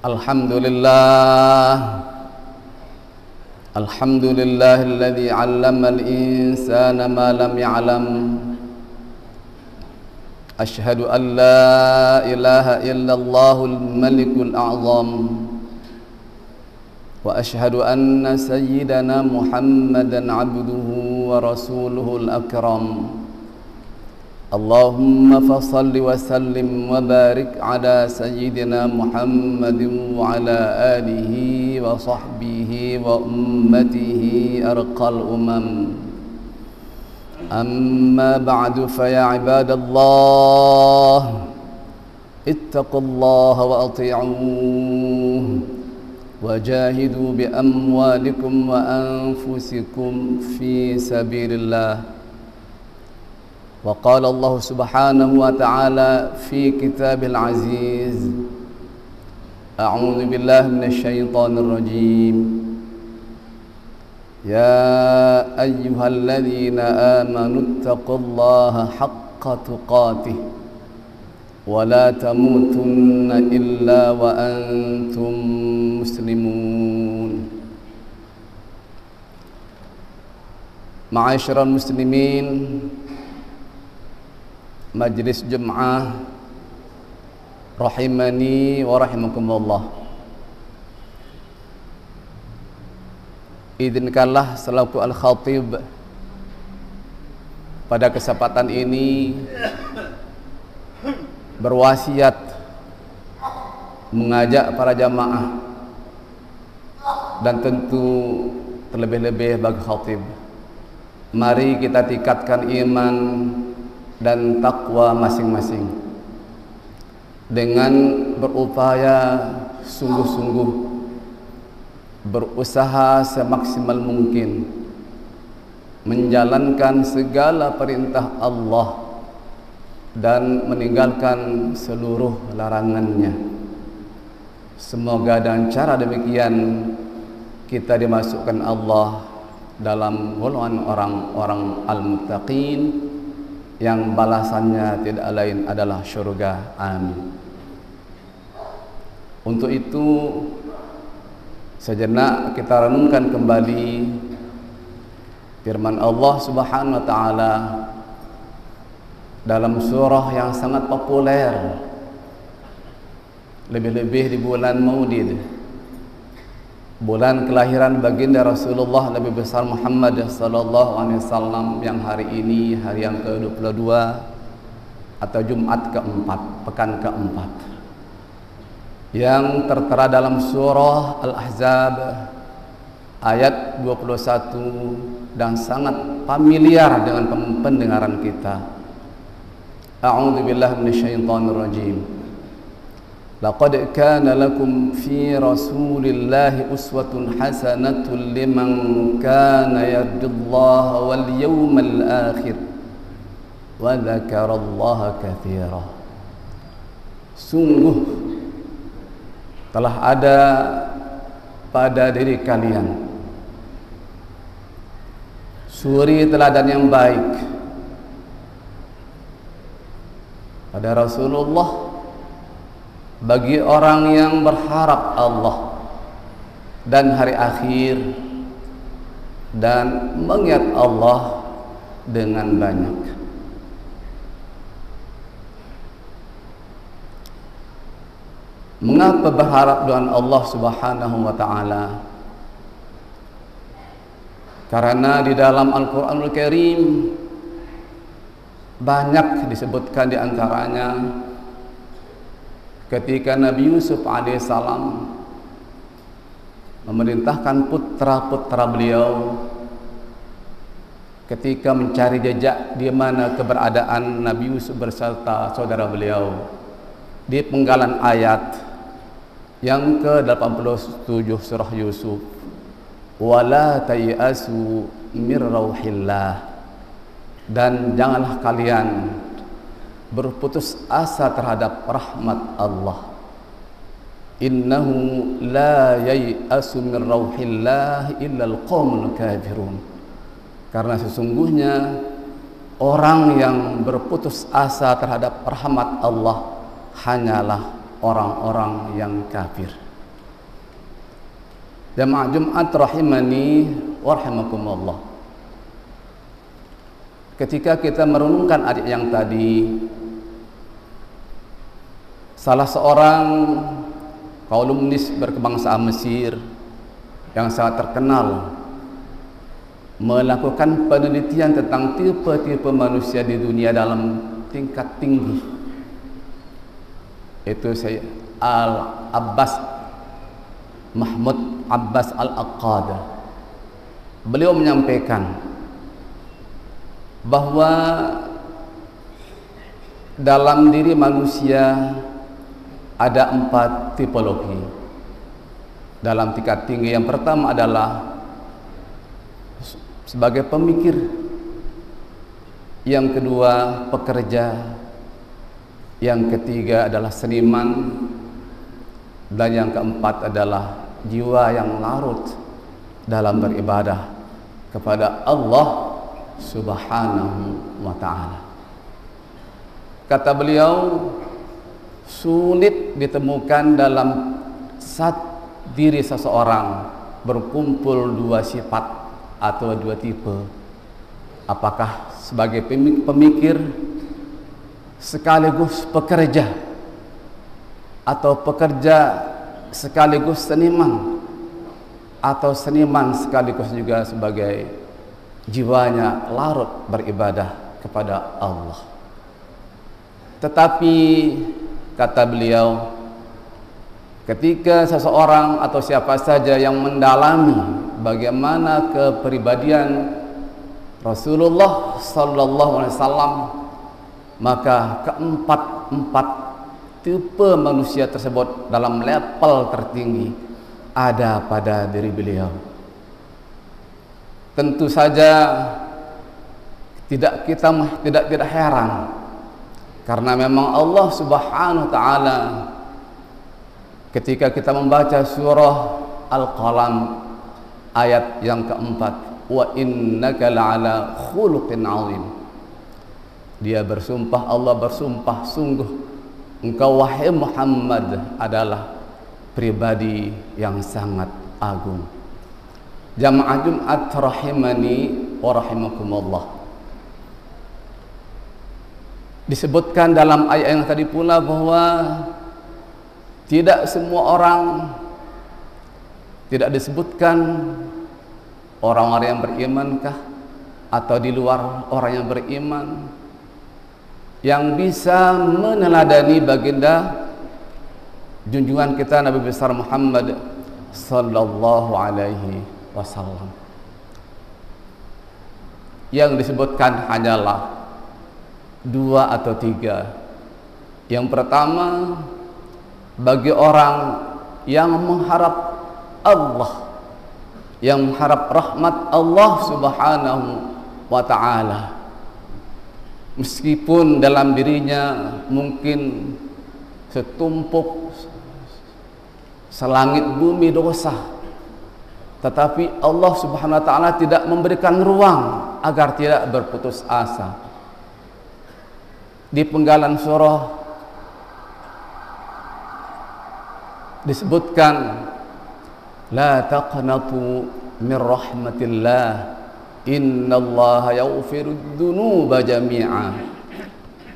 Alhamdulillah, alhamdulillahilladzi 'allamal insana ma lam ya'lam. Asyhadu an la ilaha illallahul malikul a'zam. Wa asyhadu anna sayyidana Muhammadan 'abduhu wa rasuluhul akram. Allahumma fasalli wa sallim wa barik ala sayyidina Muhammadin wa ala alihi wa sahbihi wa ummatihi arqal umam. Amma ba'du fa ya ibadallah, ittaqullaha wa ati'uh wa jahidu bi amwalikum wa anfusikum fi sabilillah. وقال الله سبحانه وتعالى في كتابه العزيز: أعوذ بالله من الشيطان الرجيم. يا أيها الذين آمنوا اتقوا الله حق تقاته ولا تموتن إلا وأنتم مسلمون. معاشر المسلمين, Majlis Jum'ah rahimani wa rahimakumullah. Izinkanlah selaku al-khatib pada kesempatan ini berwasiat mengajak para jamaah dan tentu terlebih-lebih bagi khatib, mari kita tingkatkan iman dan takwa masing-masing dengan berupaya sungguh-sungguh, berusaha semaksimal mungkin menjalankan segala perintah Allah dan meninggalkan seluruh larangannya. Semoga dengan cara demikian kita dimasukkan Allah dalam golongan orang-orang al-muttaqin yang balasannya tidak lain adalah syurga. Amin. Untuk itu sejenak kita renungkan kembali firman Allah Subhanahu wa taala dalam surah yang sangat populer, lebih-lebih di bulan Maulid, bulan kelahiran baginda Rasulullah Nabi besar Muhammad sallallahu alaihi wasallam, yang hari ini hari yang ke-22 atau Jumat keempat, pekan keempat, yang tertera dalam surah Al-Ahzab ayat 21 dan sangat familiar dengan pendengaran kita. A'udzu billahi minasyaitonir rajim. Laqad kana lakum fi rasulillahi uswatun hasanatun liman kana yarjullaha wal yawmal akhir wa dzakarallaha katsira. Sungguh telah ada pada diri kalian suri teladan yang baik pada Rasulullah bagi orang yang berharap Allah dan hari akhir dan mengingat Allah dengan banyak. Mengapa berharap dengan Allah Subhanahu wa taala? Karena di dalam Al-Qur'anul Karim banyak disebutkan, di antaranya ketika Nabi Yusuf alaihissalam memerintahkan putra-putra beliau ketika mencari jejak di mana keberadaan Nabi Yusuf berserta saudara beliau, di penggalan ayat yang ke-87 surah Yusuf, wala tayasu mir rauhillah, dan janganlah kalian berputus asa terhadap rahmat Allah. Innahu la yai'asu min rauhillah illal qaumul kafirun. Karena sesungguhnya orang yang berputus asa terhadap rahmat Allah hanyalah orang-orang yang kafir. Jamaah Jumat rahimani wa rahimakumullah. Ketika kita merenungkan ayat yang tadi, salah seorang kolumnis berkebangsaan Mesir yang sangat terkenal melakukan penelitian tentang tipe-tipe manusia di dunia dalam tingkat tinggi. Itu saya Al-Abbas Mahmud Abbas Al-Aqada. Beliau menyampaikan bahwa dalam diri manusia ada 4 tipologi. Dalam tingkat tinggi yang pertama adalah sebagai pemikir, yang kedua pekerja, yang ketiga adalah seniman, dan yang keempat adalah jiwa yang larut dalam beribadah kepada Allah Subhanahu wa ta'ala. Kata beliau, sulit ditemukan dalam diri seseorang berkumpul 2 sifat atau 2 tipe. Apakah sebagai pemikir sekaligus pekerja, atau pekerja sekaligus seniman, atau seniman sekaligus juga sebagai jiwanya larut beribadah kepada Allah. Tetapi kata beliau, ketika seseorang atau siapa saja yang mendalami bagaimana kepribadian Rasulullah sallallahu alaihi wasallam, maka keempat tipe manusia tersebut dalam level tertinggi ada pada diri beliau. Tentu saja tidak heran, karena memang Allah Subhanahu wa ta'ala ketika kita membaca surah Al-Qalam ayat yang keempat, wa innaka la'ala khuluqin 'azim, dia bersumpah, Allah bersumpah, sungguh engkau wahai Muhammad adalah pribadi yang sangat agung. Jamaah Jumat rahimani wa rahimakumullah. Disebutkan dalam ayat yang tadi pula bahwa tidak semua orang, tidak disebutkan orang-orang yang berimankah atau di luar orang yang beriman yang bisa meneladani baginda junjungan kita Nabi besar Muhammad sallallahu alaihi wasallam. Yang disebutkan hanyalah 2 atau 3. Yang pertama, bagi orang yang mengharap Allah, yang mengharap rahmat Allah Subhanahu wa ta'ala, meskipun dalam dirinya mungkin setumpuk selangit bumi dosa, tetapi Allah Subhanahu wa ta'ala tidak memberikan ruang agar tidak berputus asa. Di penggalan surah disebutkan, la taqnatu min rahmatillah, innallaha yaghfiru dzunuba jami'a,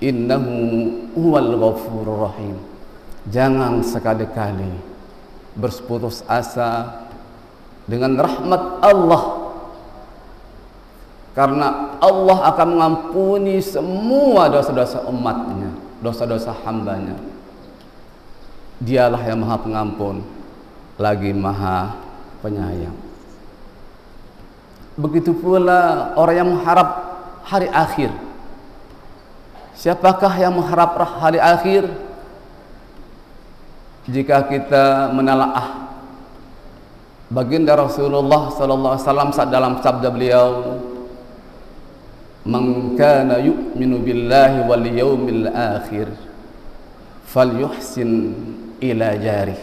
innahu huwal ghafurur rahim. Jangan sekali-kali berputus asa dengan rahmat Allah, karena Allah akan mengampuni semua dosa-dosa umatnya, dosa-dosa hambanya. Dialah yang maha pengampun lagi maha penyayang. Begitu pula orang yang mengharap hari akhir. Siapakah yang mengharap hari akhir? Jika kita menelaah baginda Rasulullah sallallahu alaihi wasallam dalam sabda beliau, man kana yu'minu billahi wal yawmil akhir falyuhsin ila jarih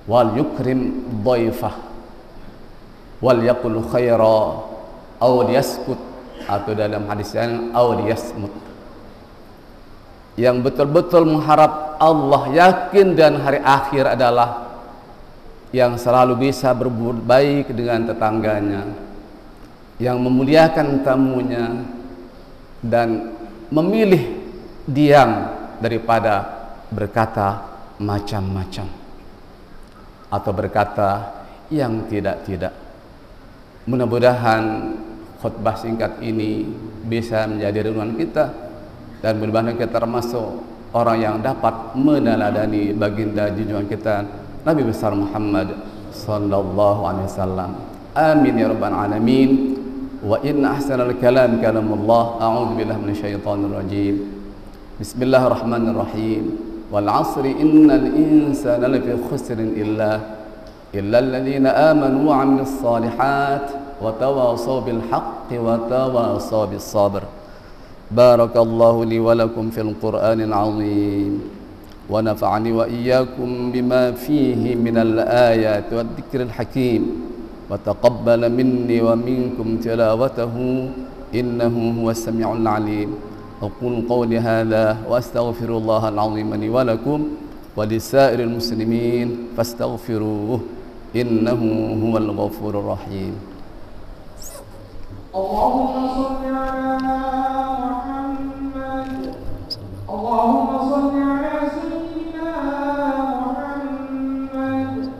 wal yukrim dhaifah wal yaqul khaira aw liyaskut, atau dalam hadis yang aw liyasmut. Yang betul-betul mengharap Allah, yakin dan hari akhir adalah yang selalu bisa berbuat baik dengan tetangganya, yang memuliakan tamunya, dan memilih diam daripada berkata macam-macam atau berkata yang tidak-tidak. Mudah-mudahan khutbah singkat ini bisa menjadi renungan kita, dan mudah-mudahan kita termasuk orang yang dapat meneladani baginda junjungan kita Nabi besar Muhammad sallallahu alaihi wasallam. Amin ya rabbal alamin. Wa inna ahsanal kalam kalamullah. A'udzu billahi minasyaitonir rajim. Bismillahirrahmanirrahim. Wal 'asri innal insana lafi khusrin illa alladziina aamanu wa 'amilus shalihaat wa tawassaw bil haqqi wa tawassaw bis sabr. Barakallahu li wa lakum fil Qur'anil 'azim. Wa nafa'ani wa iyyakum bima fihi minal ayati wad dzikril hakim. وتقبل مني ومنكم تلاوته إنه هو السميع العليم. أقول قولي هذا وأستغفر الله العظيم لي ولكم ولسائر المسلمين فاستغفروه إنه هو الغفور الرحيم. اللهم صل على محمد. اللهم صل على سيدنا محمد.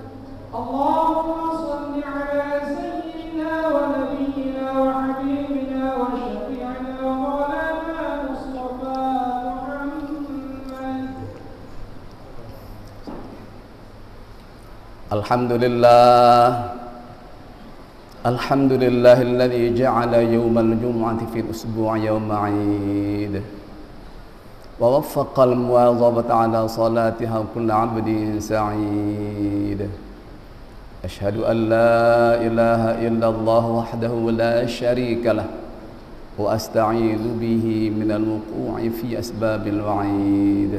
اللهم صل على سيدنا ونبينا وحبيبنا وشفيعنا ومولانا مصطفى محمد. الحمد لله. الحمد لله الذي جعل يوم الجمعة في الأسبوع يوم عيد، ووفق المواظبة على صلاتها كل عبد سعيد. أشهد أن لا إله إلا الله وحده لا شريك له، وأستعيذ به من الوقوع في أسباب الوعيد.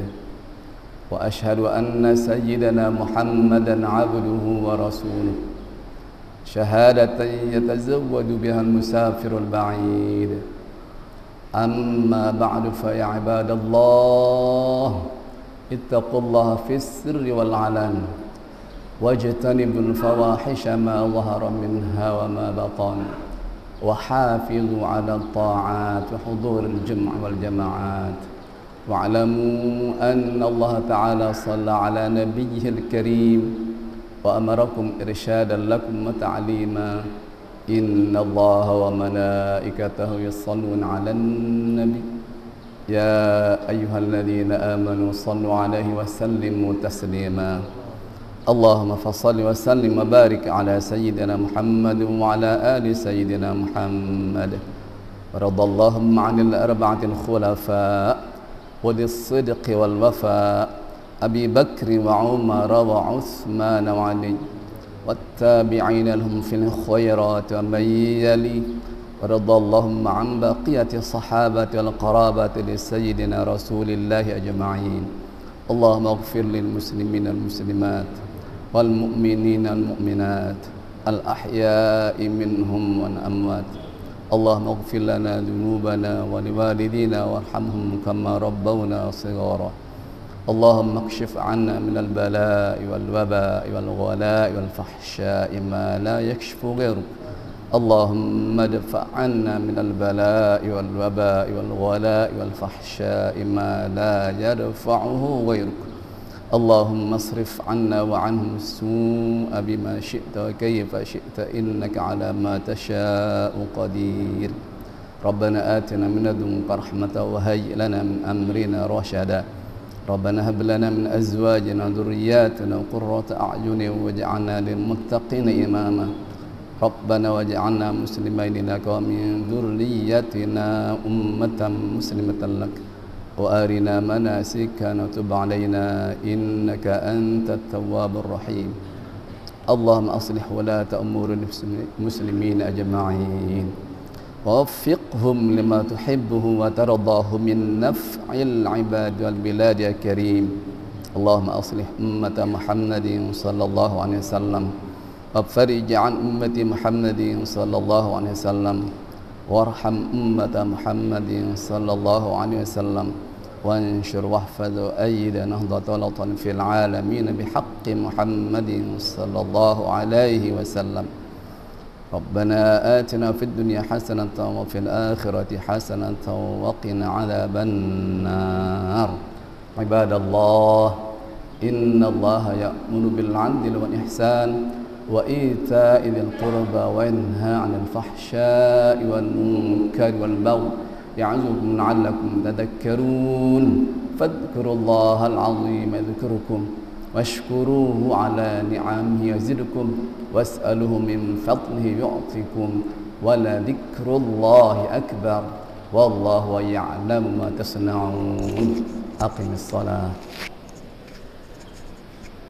وأشهد أن سيدنا محمدًا عبده ورسوله، شهادة يتزود بها المسافر البعيد. أما بعد فيا عباد الله، اتقوا الله في السر والعلن، واجتنبوا الفواحش ما ظهر منها وما بطن، وحافظوا على الطاعات وحضور الجمع والجماعات. واعلموا أن الله تعالى صلى على نبيه الكريم وأمركم إرشادا لكم وتعليما. إن الله وملائكته يصلون على النبي يا أيها الذين آمنوا صلوا عليه وسلموا تسليما. اللهم فصل وسلم وبارك على سيدنا محمد وعلى آل سيدنا محمد. ورضى اللهم عن الأربعة الخلفاء وذي الصدق والوفاء، أبي بكر وعمر وعثمان وعلي، والتابعين لهم في الخيرات ومن يلي. ورضى اللهم عن بقية الصحابة والقرابة لسيدنا رسول الله أجمعين. اللهم اغفر للمسلمين المسلمات والمؤمنين المؤمنات الأحياء منهم والأموات. اللهم اغفر لنا ذنوبنا ولوالدينا وارحمهم كما ربونا صغارا. اللهم اكشف عنا من البلاء والوباء والغلاء والفحشاء ما لا يكشف غيرك. اللهم ادفع عنا من البلاء والوباء والغلاء والفحشاء ما لا يدفعه غيرك. اللهم اصرف عنا وعنهم السوء بما شئت وكيف شئت، إنك على ما تشاء قدير. ربنا آتنا من لدنك رحمة وهيئ لنا من أمرنا رشدا. ربنا هب لنا من أزواجنا وذرياتنا قرة أعين واجعلنا للمتقين إماما. ربنا واجعلنا مسلمين لك ومن ذريتنا أمة مسلمة لك، وأرنا مناسكنا وتب علينا إنك أنت التواب الرحيم. اللهم أصلح ولاة أمور المسلمين أجمعين، ووفقهم لما تحبه وترضاه من نفع العباد والبلاد يا كريم. اللهم أصلح أمة محمد صلى الله عليه وسلم، وفرج عن أمة محمد صلى الله عليه وسلم، وارحم أمة محمد صلى الله عليه وسلم، وانشر واحفظ وأيد نهضة وطن في العالمين بحق محمد صلى الله عليه وسلم. ربنا آتنا في الدنيا حسنة وفي الآخرة حسنة وقنا عذاب النار. عباد الله، إن الله يأمر بالعدل والإحسان وإيتاء ذي القربى وينهى عن الفحشاء والمنكر والبغي يعظكم لعلكم تذكرون. فاذكروا الله العظيم يذكركم واشكروه على نعمه يزدكم واسألوه من فضله يعطكم ولذكر الله أكبر والله يعلم ما تصنعون. أقم الصلاة.